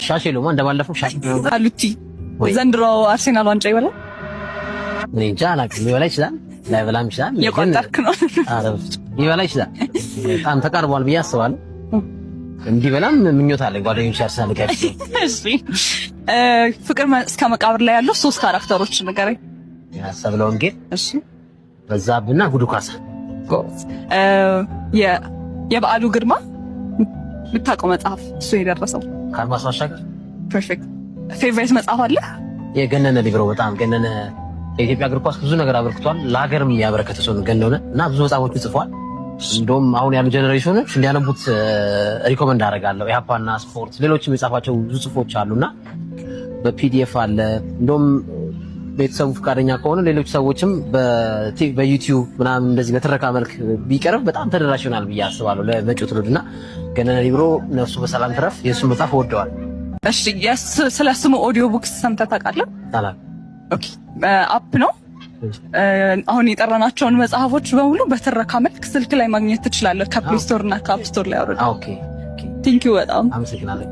ሻሽሉማ እንደባለፈው አሉቲ ዘንድሮ አርሴናል ዋንጫ ይበላል። እኔ እንጃ አላውቅም። ሊበላ ይችላል፣ ላይበላም ይችላል። የቆጠርክ ነው። ሊበላ ይችላል። በጣም ተቃርቧል ብዬ አስባለሁ። እንዲበላም ምኞት አለኝ። ጓደኞች አርሰናል ጋር እሺ፣ ፍቅር እስከ መቃብር ላይ ያለው 3 ካራክተሮች ንገረኝ። ሰብለ ወንጌል፣ እሺ፣ በዛብህና ጉዱ ካሳ። የበዓሉ ግርማ የምታውቀው መጽሐፍ እሱ የደረሰው ከአድማስ ባሻገር። ፐርፌክት። ፌቨሪት መጽሐፍ አለ? የገነነ ሊብሮ። በጣም ገነነ ለኢትዮጵያ እግር ኳስ ብዙ ነገር አበርክቷል። ለሀገርም ያበረከተ ሰው ነው ገነነ እና ብዙ መጽሐፎች ጽፏል። እንደውም አሁን ያሉ ጀነሬሽኖች እንዲያነቡት ሪኮመንድ አደርጋለሁ። ኢህአፓና ስፖርት፣ ሌሎችም የጻፋቸው ብዙ ጽፎች አሉና በፒዲኤፍ አለ። እንደውም ቤተሰቡ ፈቃደኛ ከሆነ ሌሎች ሰዎችም በዩቲዩብ ምናምን እንደዚህ በትረካ መልክ ቢቀርብ በጣም ተደራሽ ይሆናል ብዬ አስባለሁ ለመጪው ትውልድና ገነነ ሊብሮ ነፍሱ በሰላም ትረፍ። የእሱ መጽሐፍ ወደዋል። እሺ፣ ስለ ስሙ ኦዲዮ ቡክስ ሰምተህ ታውቃለህ? ኦኬ፣ አፕ ነው። አሁን የጠራናቸውን መጽሐፎች በሙሉ በትረካ መልክ ስልክ ላይ ማግኘት ትችላለህ። ከፕሌይ ስቶር እና ከአፕ ስቶር ላይ አውርደህ። ኦኬ፣ ቴንክ ዩ በጣም አመሰግናለሁ።